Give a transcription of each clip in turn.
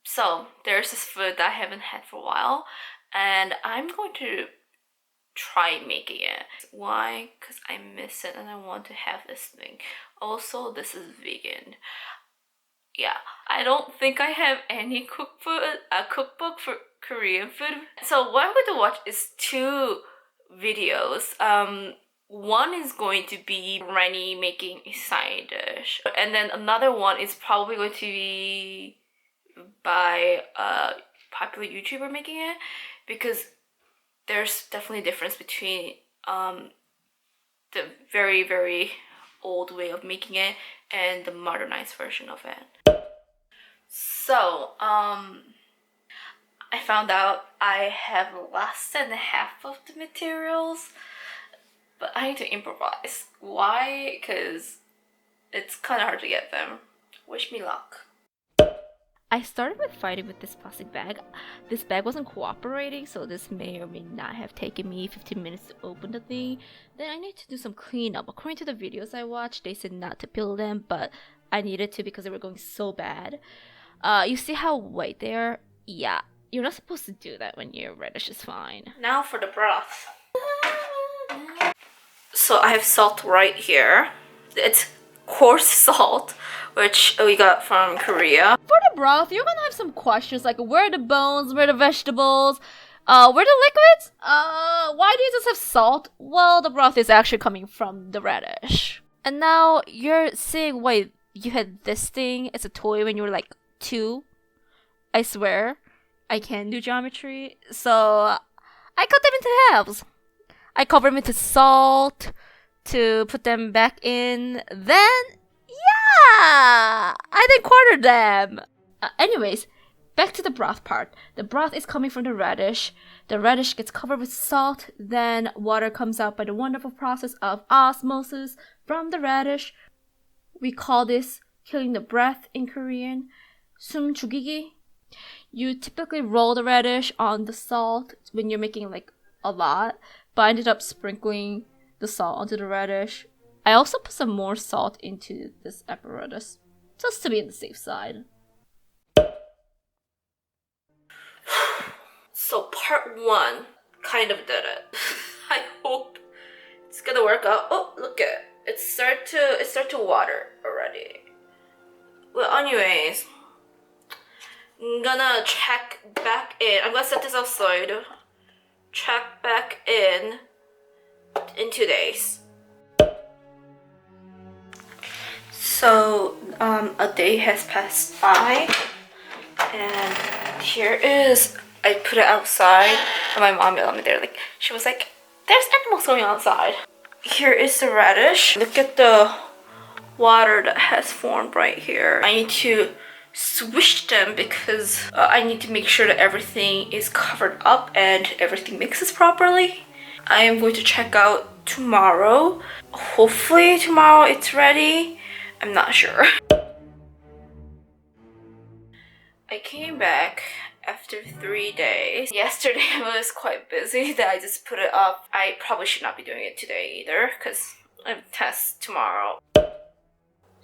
So there's this food that I haven't had for a while, and I'm going to try making it. Why? Because I miss it and I want to have this thing. Also, this is vegan. Yeah, I don't think I have any cookbook for Korean food. So what I'm going to watch is two videos. One is going to be Rennie making a side dish, and then another one is probably going to be by a popular YouTuber making it, because there's definitely a difference between the very, very old way of making it and the modernized version of it. So, I found out I have less than half of the materials, but I need to improvise. Why? Because it's kind of hard to get them. Wish me luck. I started with fighting with this plastic bag. This bag wasn't cooperating, so this may or may not have taken me 15 minutes to open the thing. Then I need to do some cleanup. According to the videos I watched, they said not to peel them, but I needed to because they were going so bad. You see how white they are? Yeah, you're not supposed to do that when your radish is fine. Now for the broth. So I have salt right here. It's coarse salt, which we got from Korea. For the broth, you're gonna have some questions like where are the bones, where are the vegetables, where are the liquids? Why do you just have salt? Well, the broth is actually coming from the radish. And now you're saying, wait, you had this thing as a toy when you were like 2? I swear, I can do geometry. So I cut them into halves. I cover them into salt to put them back in. Then, yeah, I then quartered them. Anyways, back to the broth part. The broth is coming from the radish. The radish gets covered with salt. Then water comes out by the wonderful process of osmosis from the radish. We call this killing the breath in Korean. 숨 죽이기. You typically roll the radish on the salt when you're making like a lot, but I ended up sprinkling the salt onto the radish. I also put some more salt into this apparatus, just to be on the safe side. So part 1 kind of did it. I hope it's gonna work out. Oh, look at it. It start to water already. Well, anyways, I'm gonna check back in. I'm gonna set this outside. Check back in 2 days. So a day has passed by, and here is, I put it outside, and my mom yelled at me there, like, she was like, there's animals going outside. Here is the radish. Look at the water that has formed right here. I need to swish them because I need to make sure that everything is covered up and everything mixes properly. I am going to check out tomorrow. Hopefully tomorrow it's ready. I'm not sure. I came back after 3 days. Yesterday I was quite busy that I just put it up. I probably should not be doing it today either because I have a test tomorrow.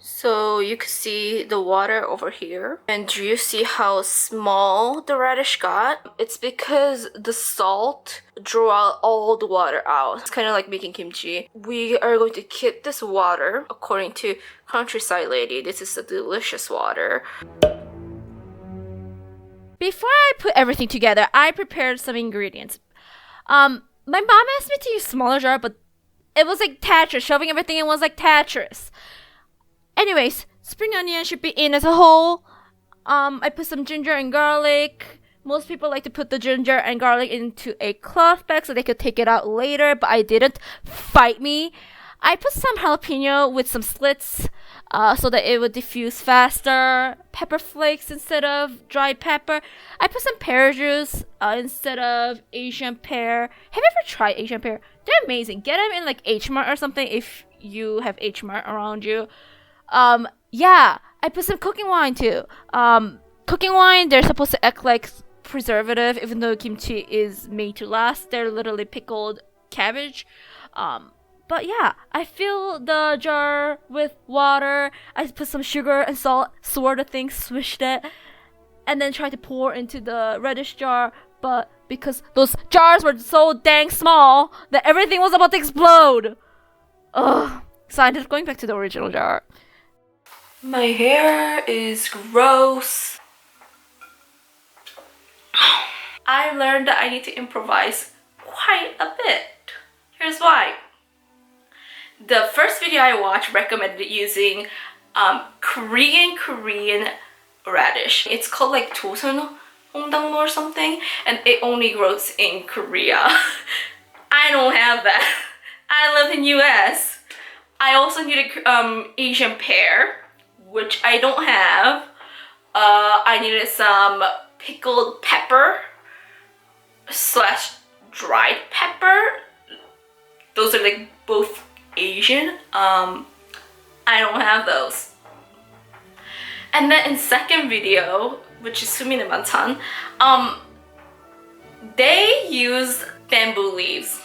So you can see the water over here. And do you see how small the radish got? It's because the salt drew out all the water out. It's kind of like making kimchi. We are going to keep this water. According to Countryside Lady, this is a delicious water. Before I put everything together, I prepared some ingredients. My mom asked me to use smaller jar, but it was like Tetris. Shoving everything in was like Tetris. Anyways, spring onion should be in as a whole. I put some ginger and garlic. Most people like to put the ginger and garlic into a cloth bag so they could take it out later, but I didn't. Fight me. I put some jalapeno with some slits so that it would diffuse faster. Pepper flakes instead of dried pepper. I put some pear juice instead of Asian pear. Have you ever tried Asian pear? They're amazing. Get them in like H Mart or something if you have H Mart around you. Yeah, I put some cooking wine too. Cooking wine, they're supposed to act like preservative, even though kimchi is made to last. They're literally pickled cabbage. But yeah, I fill the jar with water. I put some sugar and salt, sort of thing, swished it, and then tried to pour into the reddish jar. But because those jars were so dang small that everything was about to explode. Ugh. So I ended up going back to the original jar. My hair is gross. I learned that I need to improvise quite a bit. Here's why. The first video I watched recommended using Korean radish. It's called like Joseon Hongdangno or something, and it only grows in Korea. I don't have that. I live in US. I also need a Asian pear, which I don't have. I needed some pickled pepper / dried pepper. Those are like both Asian. I don't have those. And then in second video, which is Sumine Mantan, they use bamboo leaves.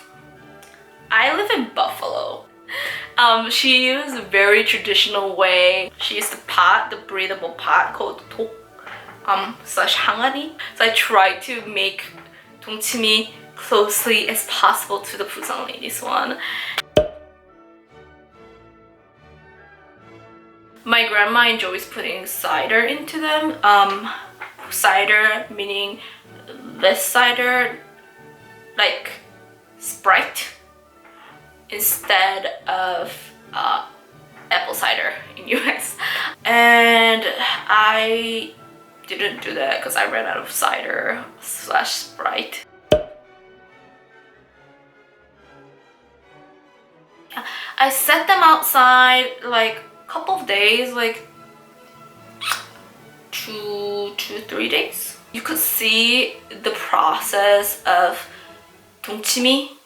I live in Buffalo. She used a very traditional way. She used the pot, the breathable pot called tok / 항아리. So I tried to make 동치미 closely as possible to the Busan ladies one. My grandma enjoys putting cider into them. Cider meaning this cider, like Sprite, instead of apple cider in US. And I didn't do that because I ran out of cider / Sprite. I set them outside like a couple of days, like 2 to 3 days. You could see the process of 동치미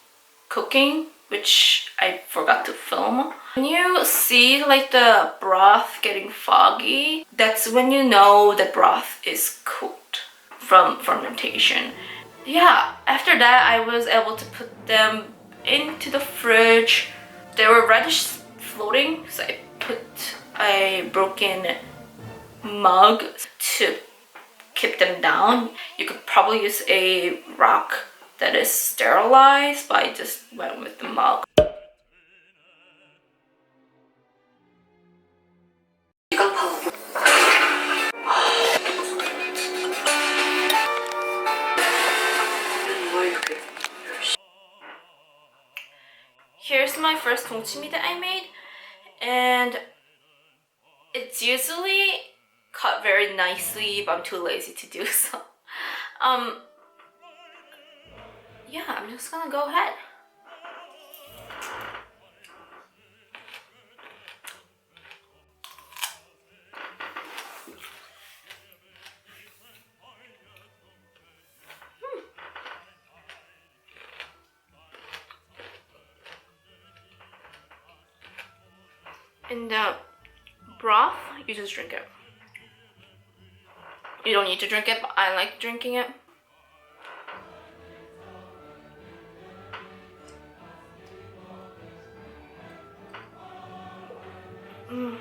cooking, which I forgot to film. When you see like the broth getting foggy, that's when you know the broth is cooked from fermentation. Yeah, after that I was able to put them into the fridge. They were reddish floating, so I put a broken mug to keep them down. You could probably use a rock that is sterilized, but I just went with the mug. Here's my first 동치미 that I made, and it's usually cut very nicely, but I'm too lazy to do so. Yeah, I'm just gonna go ahead. In the broth, you just drink it. You don't need to drink it, but I like drinking it. Here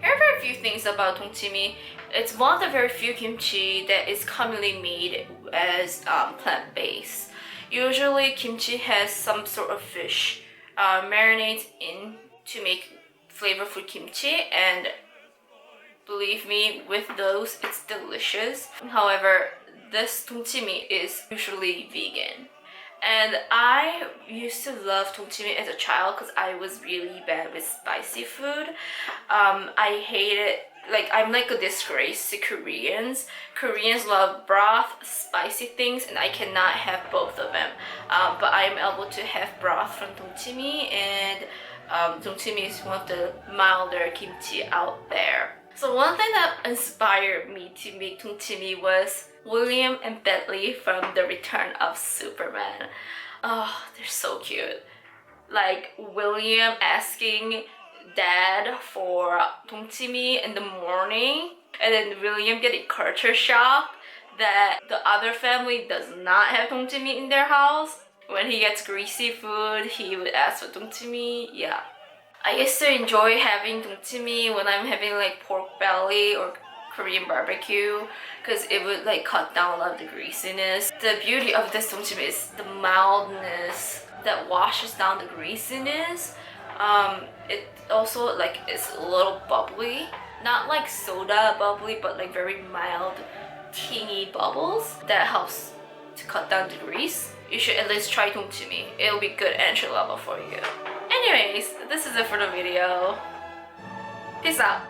are very few things about 동치미. It's one of the very few kimchi that is commonly made as plant-based. Usually kimchi has some sort of fish marinades in to make flavorful kimchi, and believe me, with those it's delicious. However, this 동치미 is usually vegan. And I used to love 동치미 as a child because I was really bad with spicy food. I hate it. Like, I'm like a disgrace to Koreans. Koreans love broth, spicy things, and I cannot have both of them. But I'm able to have broth from 동치미, and 동치미 is one of the milder kimchi out there. So one thing that inspired me to make 동치미 was William and Bentley from The Return of Superman. Oh, they're so cute. Like William asking dad for 동치미 in the morning, and then William getting culture shock that the other family does not have 동치미 in their house. When he gets greasy food, he would ask for 동치미. Yeah. I used to enjoy having 동치미 when I'm having like pork belly or Korean barbecue because it would like cut down a lot of the greasiness. The beauty of this 동치미 is the mildness that washes down the greasiness. It also like is a little bubbly, not like soda bubbly, but like very mild, teeny bubbles that helps to cut down the grease. You should at least try 동치미. It'll be good entry level for you. Anyways, this is it for the video. Peace out.